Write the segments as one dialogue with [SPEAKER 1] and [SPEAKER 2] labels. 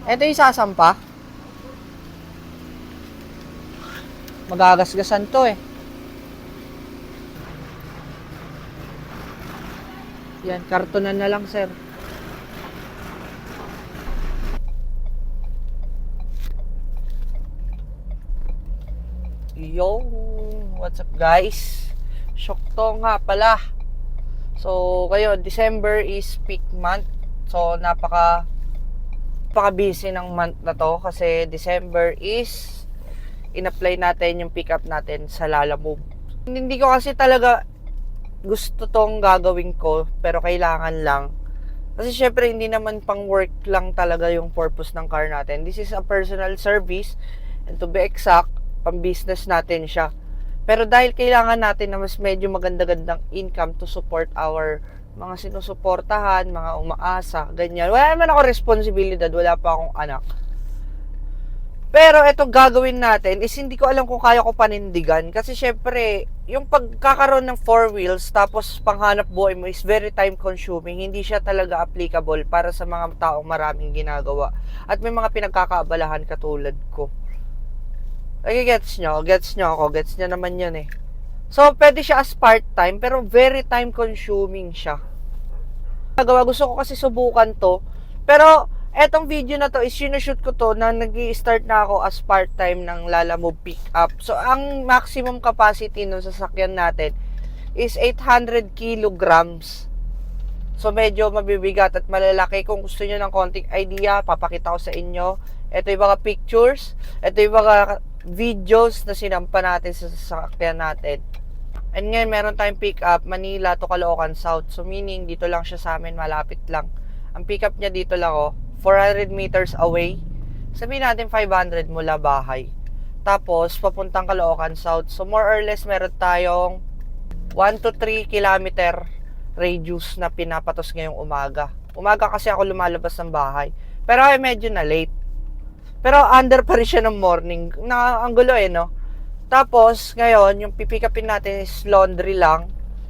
[SPEAKER 1] Ito yung sasampa. Magagasgasan to eh. Yan, kartonan na lang, sir. Yo, what's up guys? Syokto nga pala. So, kayo, December is peak month. So, napaka busy ng month na to kasi December is in-apply natin yung pick up natin sa Lalamove. Hindi ko kasi talaga gusto tong gagawin ko, pero kailangan lang. Kasi syempre hindi naman pang work lang talaga yung purpose ng car natin. This is a personal service, and to be exact, pang business natin siya. Pero dahil kailangan natin na mas medyo maganda-gandang income to support our mga sinusuportahan, mga umaasa, ganyan. Wala naman ako responsibilidad, wala pa akong anak. Pero itong gagawin natin is hindi ko alam kung kaya ko panindigan. Kasi syempre, yung pagkakaroon ng 4 wheels tapos panghanap buhay mo is very time consuming. Hindi siya talaga applicable para sa mga taong maraming ginagawa. At may mga pinagkakaabalahan katulad ko. Okay, gets nyo ako, gets nyo naman yun eh. So, pwede siya as part-time, pero very time-consuming siya. Gusto ko kasi subukan to. Pero, etong video na to is sinushoot ko to na nag-i-start na ako as part-time ng Lalamove Pickup. So, ang maximum capacity ng sasakyan natin is 800 kilograms. So, medyo mabibigat at malalaki. Kung gusto nyo ng konting idea, papakita ko sa inyo. Ito yung mga pictures. Ito yung mga videos na sinampa natin sa sasakyan natin. And ngayon, meron tayong pick up, Manila to Caloocan South. So, meaning, dito lang siya sa amin, malapit lang. Ang pick up niya dito lang, 400 meters away. Sabihin natin 500 mula bahay. Tapos, papuntang Caloocan South. So, more or less, meron tayong 1 to 3 kilometer radius na pinapatos ngayong umaga. Umaga kasi ako lumalabas ng bahay. Pero ay medyo na late. Pero under pa rin siya ng morning. Ang gulo eh, no? Tapos, ngayon, yung pipikapin natin is laundry lang.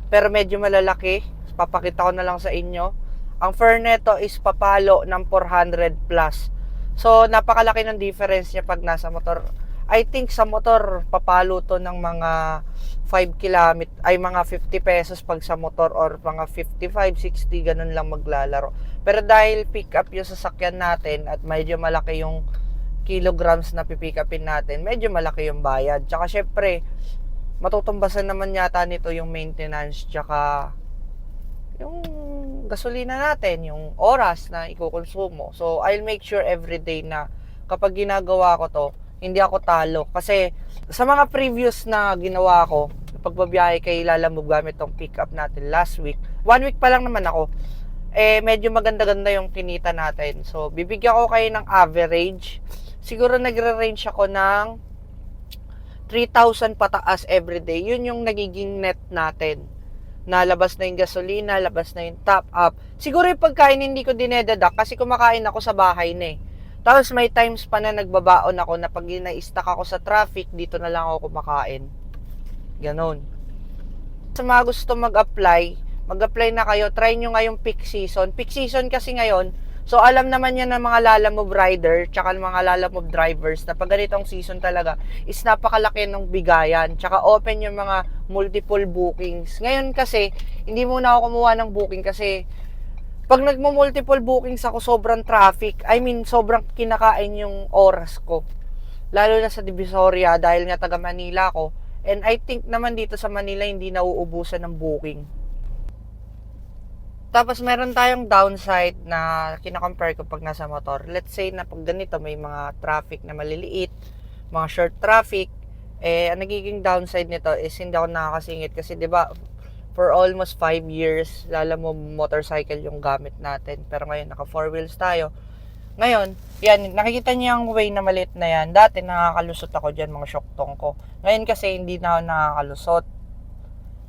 [SPEAKER 1] Pero medyo malalaki. Papakita ko na lang sa inyo. Ang fare neto is papalo ng 400 plus. So, napakalaki ng difference niya pag nasa motor. I think sa motor, papalo to ng mga 5 kilometer, ay mga 50 pesos pag sa motor or mga 55, 60, ganun lang maglalaro. Pero dahil pick up yung sasakyan natin at medyo malaki yung kilograms na pipikapin natin, medyo malaki yung bayad. Tsaka syempre, matutumbasan naman yata nito yung maintenance, tsaka yung gasolina natin, yung oras na ikukonsumo. So, I'll make sure everyday na kapag ginagawa ko to, hindi ako talo. Kasi sa mga previous na ginawa ko, pagbabiyahe kay Lalamove gamit tong pick-up natin last week, 1 week pa lang naman ako, medyo maganda-ganda yung kinita natin. So, bibigyan ko kayo ng average. Siguro nagre-range ako ng 3,000 pataas everyday. Yun yung nagiging net natin. Nalabas na yung gasolina, labas na yung top up. Siguro yung pagkain hindi ko dinededuct kasi kumakain ako sa bahay na eh. Tapos may times pa na nagbabaon ako na pag na-stuck ako sa traffic, dito na lang ako kumakain. Ganon. Sa mga gusto mag-apply na kayo. Try nyo ngayong peak season. Peak season kasi ngayon, so alam naman yan ng mga Lalamove rider, tsaka ng mga Lalamove drivers na pag ganitong season talaga is napakalaki ng bigayan. Tsaka open yung mga multiple bookings. Ngayon kasi, hindi muna ako kumuha ng booking kasi pag nagmo-multiple bookings ako, sobrang traffic. I mean, sobrang kinakain yung oras ko. Lalo na sa Divisoria dahil nga taga Manila ko. And I think naman dito sa Manila hindi nauubusan ng booking. Tapos meron tayong downside na kina-compare ko pag nasa motor. Let's say na pag ganito may mga traffic na maliliit, mga short traffic, ang nagiging downside nito is hindi ako nakakasingit kasi 'di ba for almost 5 years Lalamove motorcycle yung gamit natin. Pero ngayon naka 4 wheels tayo. Ngayon, yan, nakikita niyo yung way na maliit na yan. Dati nakakalusot ako diyan mga syoktong ko. Ngayon kasi hindi na ako nakakalusot.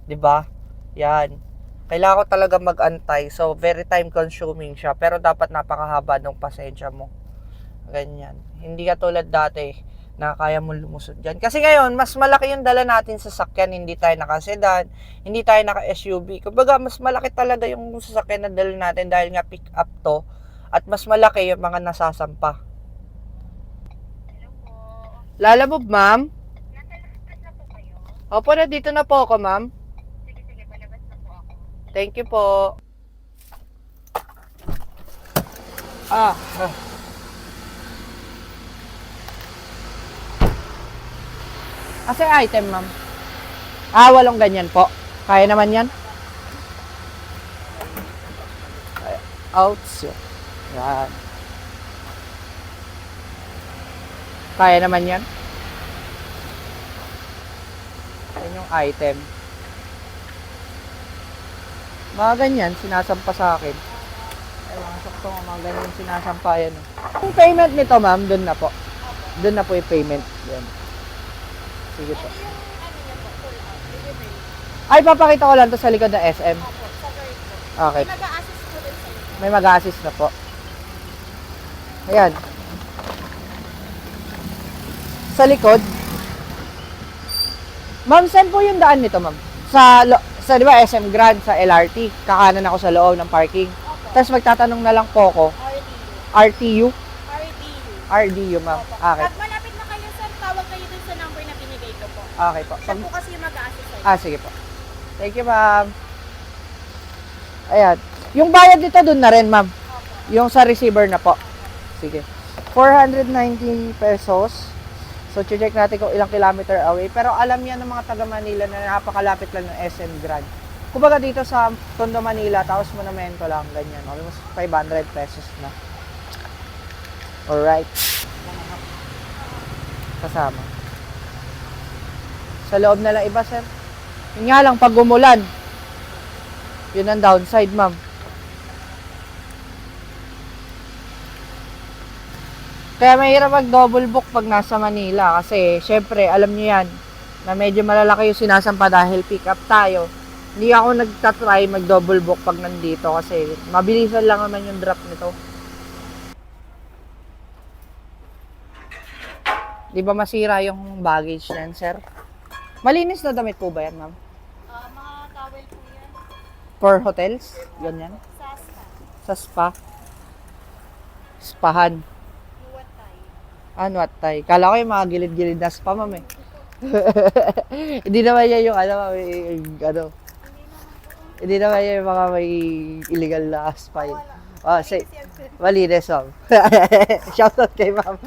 [SPEAKER 1] 'Di ba? Yan. Kailangan ko talaga mag-antay. So, very time consuming siya. Pero dapat napakahaba ng pasensya mo. Ganyan. Hindi ka tulad dati na kaya mo lumusod dyan. Kasi ngayon, mas malaki yung dala natin sa sasakyan. Hindi tayo naka-sedan. Hindi tayo naka-SUV. Kumbaga, mas malaki talaga yung sasakyan na dala natin dahil nga pick up to. At mas malaki yung mga nasasampa. Lalamove, ma'am?
[SPEAKER 2] Nasa labas na po kayo?
[SPEAKER 1] Opo, na dito na po ako, ma'am.
[SPEAKER 2] Sige, sige, palabas na po ako.
[SPEAKER 1] Thank you po. Ah, ah. Kasi item, ma'am. Walong ganyan po. Kaya naman yan? Outs. Yan. Kaya naman yan? Yan yung item. Mga ganyan, sinasampa sa akin. Ay, mga sakto mga ganyan sinasampa yan. Yung payment nito, ma'am, dun na po. Dun na po yung payment. Yan. Sige po.
[SPEAKER 2] Yung ano niya po, full out, delivery.
[SPEAKER 1] Ay, papakita ko lang to sa likod ng SM.
[SPEAKER 2] Opo, sa bird po.
[SPEAKER 1] Okay.
[SPEAKER 2] May mag-a-assist po dun sa inyo.
[SPEAKER 1] May mag-assist na po. Ayan. Sa likod. Ma'am, saan po yung daan nito, ma'am? Sa di ba, SM Grand, sa LRT. Kakanan ako sa loob ng parking.
[SPEAKER 2] Opo.
[SPEAKER 1] Tapos magtatanong na lang po ako.
[SPEAKER 2] RDU.
[SPEAKER 1] RTU?
[SPEAKER 2] RDU.
[SPEAKER 1] RDU, ma'am.
[SPEAKER 2] Opo.
[SPEAKER 1] Okay.
[SPEAKER 2] Pag malapit na kayo, sir, tawag kayo dun sa number na binigay ko po.
[SPEAKER 1] Okay po.
[SPEAKER 2] Siya
[SPEAKER 1] Pag,
[SPEAKER 2] po kasi yung mag-a-assist sa'yo.
[SPEAKER 1] sige po. Thank you, ma'am. Ayan. Yung bayad dito dun na rin, ma'am.
[SPEAKER 2] Opo.
[SPEAKER 1] Yung sa receiver na po. Sige. 490 pesos. So, check natin kung ilang kilometer away. Pero alam yan ng mga taga Manila na napakalapit lang ng SM Grand. Kumbaga dito sa Tondo, Manila, tapos Monumento lang, ganyan. Almost 500 pesos na. Alright. Kasama. Sa loob na lang iba, sir. Yun nga lang, pag umulan, yun ang downside, ma'am. Kaya mahirap mag-double book pag nasa Manila kasi syempre, alam niyo yan, na medyo malalaki yung sinasampa dahil pick up tayo. Hindi ako nagtatry mag-double book pag nandito kasi mabilisan lang naman yung drop nito. Di ba masira yung baggage niyan, sir? Malinis na damit po ba yan, ma'am?
[SPEAKER 2] Mga towel po yan.
[SPEAKER 1] For hotels? Ganyan?
[SPEAKER 2] Sa spa.
[SPEAKER 1] Sa spa? Spahan.
[SPEAKER 2] Nuwat tayo.
[SPEAKER 1] Ano at tay? Kala ko yung mga gilid-gilid na spa, ma'am eh. Hindi naman yan yung ano. Hindi naman yan yung mga may illegal na spa yun. Oh, say, malinis, ma'am. Shoutout kay ma'am.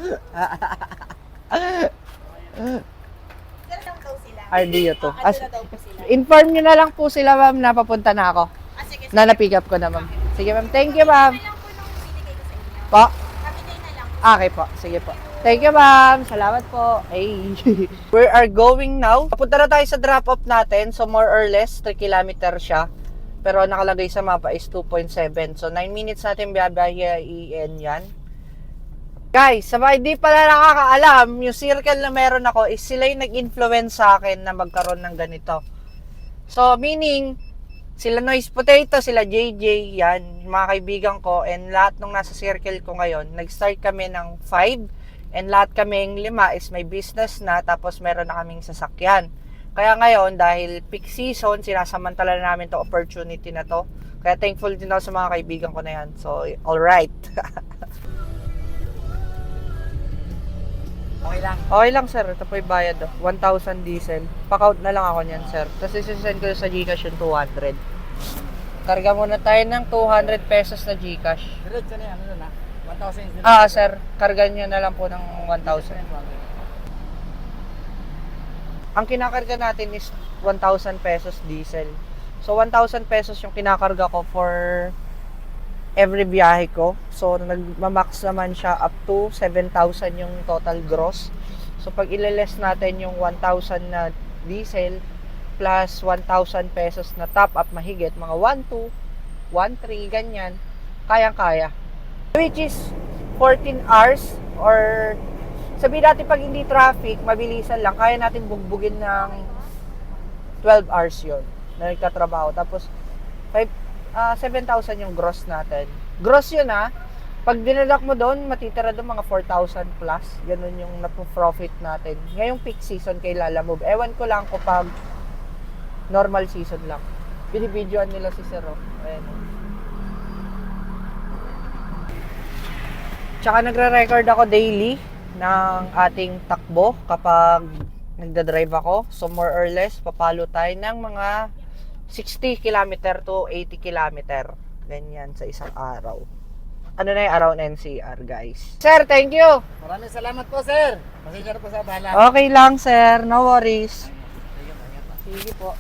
[SPEAKER 2] Sir, lang daw sila.
[SPEAKER 1] RDO to.
[SPEAKER 2] Ano na daw po sila.
[SPEAKER 1] Inform nyo na lang po sila, ma'am, na papunta na ako.
[SPEAKER 2] Sige,
[SPEAKER 1] Na na-pick up ko na, ma'am. Sige, ma'am. Thank you, ma'am.
[SPEAKER 2] lang po nung binigay ko sa inyo.
[SPEAKER 1] Po.
[SPEAKER 2] Kabigay na lang.
[SPEAKER 1] Okay po. Sige po. Thank you, ma'am. Salamat po. Hey. We are going now. Papunta na tayo sa drop-off natin. So, more or less, 3 kilometer siya. Pero nakalagay sa mapa is 2.7. So, 9 minutes natin biyabahiin yan. Guys, sa mga hindi pala nakakaalam, yung circle na meron ako is sila yung nag-influence sa akin na magkaroon ng ganito. So, meaning, sila Noise Potato, sila JJ, yan, yung mga kaibigan ko, and lahat nung nasa circle ko ngayon, nag-start kami ng 5, and lahat kaming 5 is may business na, tapos meron na kaming sasakyan. Kaya ngayon, dahil peak season, sinasamantala na namin to opportunity na to. Kaya thankful din ako sa mga kaibigan ko na yan. So, alright.
[SPEAKER 3] Okay lang.
[SPEAKER 1] Okay lang, sir. Ito po yung bayad. 1,000 diesel. Pack-out na lang ako niyan, sir. Tapos isisend ko sa Gcash yung 200. Karga muna tayo ng 200 pesos na Gcash.
[SPEAKER 3] Diretso na yan, ano na? 1,000.
[SPEAKER 1] Sir. Karga nyo na lang po ng 1,000. Ang kinakarga natin is 1,000 pesos diesel. So, 1,000 pesos yung kinakarga ko for every biyahe ko. So, nagmamax naman siya up to 7,000 yung total gross. So, pag ileless natin yung 1,000 na diesel plus 1,000 pesos na top up mahigit, mga 1,2, 1,3, ganyan, kayang-kaya. Which is 14 hours or sabihin natin pag hindi traffic, mabilisan lang, kaya natin bugbugin ng 12 hours yun na nagtatrabaho. Tapos, 7,000 yung gross natin. Gross yun Pag dinadak mo doon, matitira doon mga 4,000 plus. Ganun yung napo-profit natin. Ngayong peak season kay Lalamove. Ewan ko lang kung pag normal season lang. Binibidyoan nila si Sir. Ayan. Tsaka nagre-record ako daily. ng ating takbo kapag nagdadrive ako. So more or less, papalo tayo ng mga 60 kilometer to 80 kilometer. Ganyan sa isang araw. Ano na yung araw ng NCR, guys? Sir, thank you!
[SPEAKER 3] Maraming salamat po, sir. Pasensya na po sa bahala.
[SPEAKER 1] Okay lang, sir. No worries. Sige po.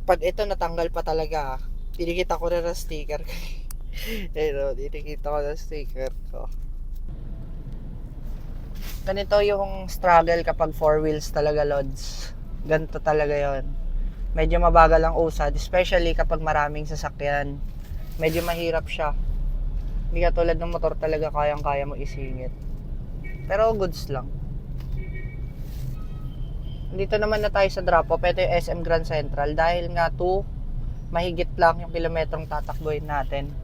[SPEAKER 1] Pag ito natanggal pa talaga, dinikita ko na ng sticker. Pero, dinikita ko ng sticker ko. Ganito yung struggle kapag 4 wheels talaga, Lods. Ganito talaga yon. Medyo mabagal ang usad, especially kapag maraming sasakyan. Medyo mahirap siya. Hindi katulad ng motor talaga kayang-kaya mo isingit. Pero goods lang. Dito naman na tayo sa drop-off. Ito yung SM Grand Central. Dahil nga mahigit lang yung kilometrong tatakbuhin natin.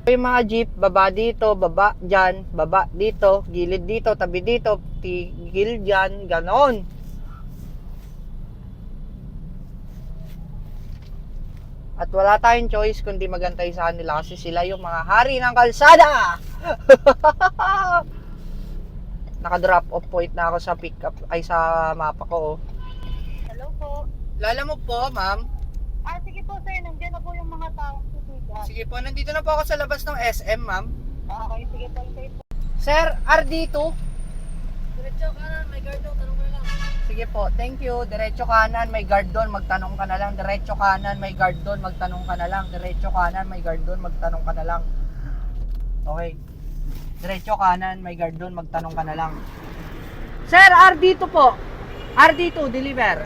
[SPEAKER 1] Yung mga jeep, baba dito, baba dyan, baba dito, gilid dito, tabi dito, tigil dyan, ganon. At wala tayong choice kundi magantay sa kanila kasi sila yung mga hari ng kalsada. Naka-drop off point na ako sa pickup ay sa mapa ko.
[SPEAKER 2] Hello po.
[SPEAKER 1] Lala mo po, ma'am.
[SPEAKER 2] Sige po sir, nandiyan na po yung mga taong titigan.
[SPEAKER 1] Sige po, nandito na po ako sa labas ng SM, ma'am.
[SPEAKER 2] Okay, sige po, sir.
[SPEAKER 1] Sir, RD2.
[SPEAKER 2] Diretso ka na, may guard doon, tanong ka lang.
[SPEAKER 1] Sige po, thank you. Diretso kanan, may guard doon, magtanong ka na lang. Diretso kanan, may guard doon, magtanong ka na lang. Diretso kanan, may guard doon, magtanong ka na lang. Okay. Diretso kanan, may guard doon, magtanong ka na lang. Sir, RD2 po. RD2, deliver.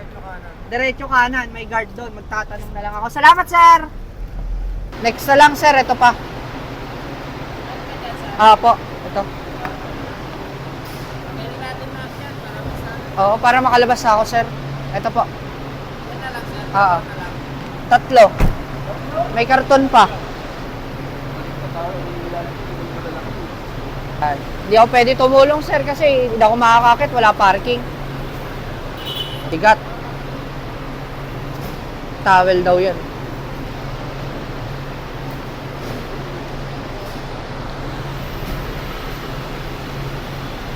[SPEAKER 1] Diretso kanan, may guard doon, magtatanong na lang ako. Salamat, sir! Next na lang, sir. Ito pa. Po. Ito.
[SPEAKER 3] Pwede natin na yan para masana.
[SPEAKER 1] Oo, para makalabas na ako, sir. Ito po.
[SPEAKER 3] Yan na lang, sir.
[SPEAKER 1] Oo. Tatlo. May karton pa. Hindi ako pwede tumulong, sir, kasi hindi ako makakakit. Wala parking. Bigat. Towel daw yun.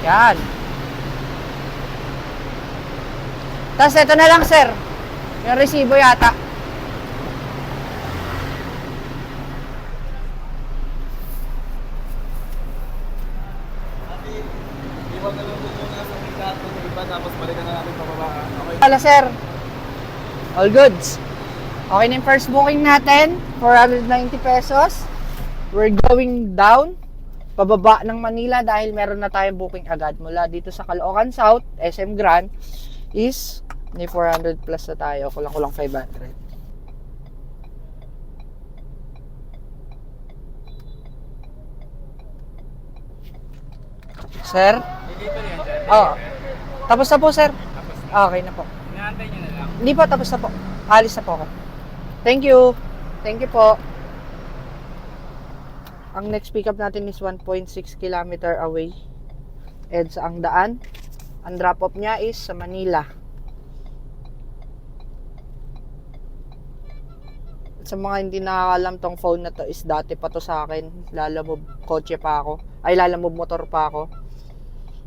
[SPEAKER 1] Yan. Tapos ito na lang, sir. Yung resibo yata.
[SPEAKER 3] Iwan na lang po muna sa pick-up ng iba tapos balikan na natin pababa. Okay.
[SPEAKER 1] Wala, sir. All goods. Okay na yung first booking natin. 490 pesos. We're going down. Pababa ng Manila dahil meron na tayong booking agad mula dito sa Caloocan South, SM Grand is may 400 plus na tayo. Kulang-kulang 500. Sir?
[SPEAKER 3] Dito yan, sir.
[SPEAKER 1] Oo. Tapos na po, sir.
[SPEAKER 3] Tapos,
[SPEAKER 1] Okay na po.
[SPEAKER 3] inaantay nyo na lang.
[SPEAKER 1] Hindi po, tapos na po. Alis na po ako. Thank you. Thank you po. Ang next pickup natin is 1.6 kilometer away. EDSA ang daan. Ang drop-off niya is sa Manila. Sa mga hindi nakakalam, tong phone na to is dati pa to sa akin. Lalamove kotse pa ako. Ay, lalamove motor pa ako.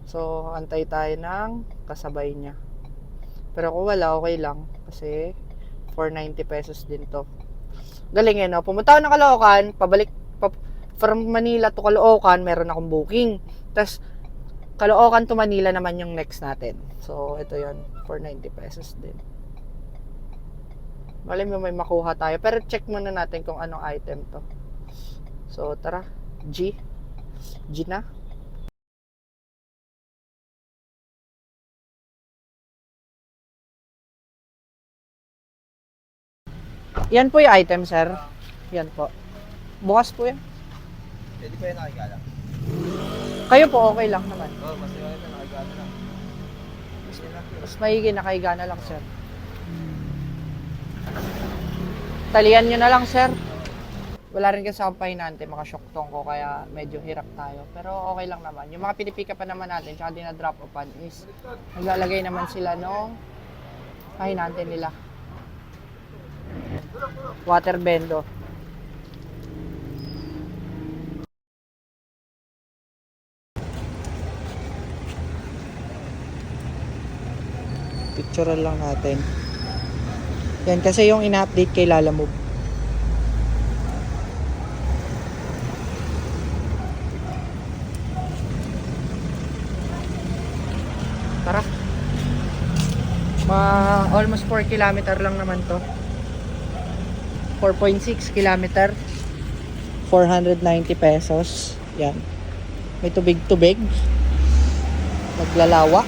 [SPEAKER 1] So, antay tayo ng kasabay niya. Pero kung wala, okay lang. Kasi 490 pesos din to. Galing no? Pumunta ako ng Caloocan, from Manila to Caloocan, meron akong booking. Tapos, Caloocan to Manila naman yung next natin. So, ito yon 490 pesos din. Malam mo may makuha tayo. Pero check muna natin kung anong item to. So, tara. G na. Yan po yung item, sir. Yan po. Bukas po yan.
[SPEAKER 3] Pwede pa yan nakikala.
[SPEAKER 1] Kayo po, okay lang naman.
[SPEAKER 3] Oo, mas iwan ito nakikala lang.
[SPEAKER 1] Mas maigi, nakahiga na lang, sir. Talian nyo na lang, sir. Wala rin kasi akong pahinante, makasyoktong ko, kaya medyo hirap tayo. Pero okay lang naman. Yung mga pinipika pa naman natin, tsaka dinadrop upan is, naglalagay naman sila nung pahinante nila. Water bendo. Picturean lang natin. Yan, kasi yung ina-update kay Lalamove. Tara. Almost 4 kilometer lang naman to. 4.6 kilometer. 490 pesos. Yan. May tubig-tubig. Naglalawak.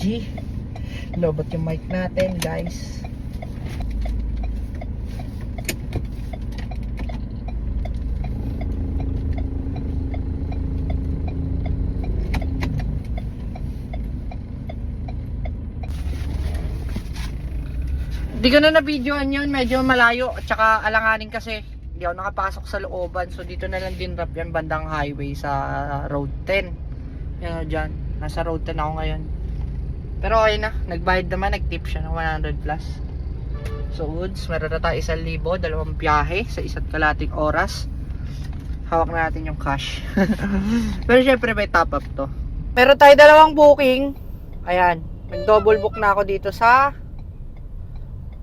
[SPEAKER 1] G. Lobot yung mic natin, guys. Hindi ko na na-videoan yun, medyo malayo at saka alanganin kasi hindi ako nakapasok sa looban, so dito na lang din drop yan bandang highway sa road 10. Yan o dyan, nasa road 10 ako ngayon. Pero okay na, nagbayad naman, nag-tip siya ng 100 plus. So goods, meron na tayo 1,000, 2 biyahe sa 1.5 oras. Hawak na natin yung cash. Pero syempre may top up to. Meron tayo 2 booking. Ayan, nag-double book na ako dito sa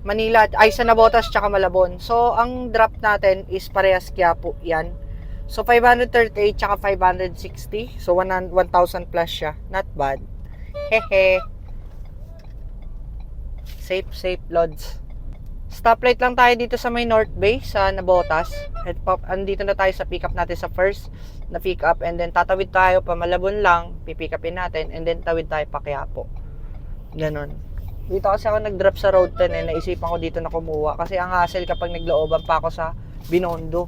[SPEAKER 1] Manila, ay sa Navotas tsaka Malabon. So, ang drop natin is parehas Quiapo yan. So, 538 tsaka 560. So, 1,000 plus siya. Not bad. Hehe. Safe, lods. Stoplight lang tayo dito sa may North Bay, sa Navotas. Andito na tayo sa pick up natin sa first na pick up. And then, tatawid tayo pa Malabon lang. Pipick upin natin. And then, tawid tayo pa Quiapo. Ganon. Dito kasi ako nag-drop sa road 10 naisipan ko dito na kumuha kasi ang hassle kapag naglooban pa ako sa Binondo.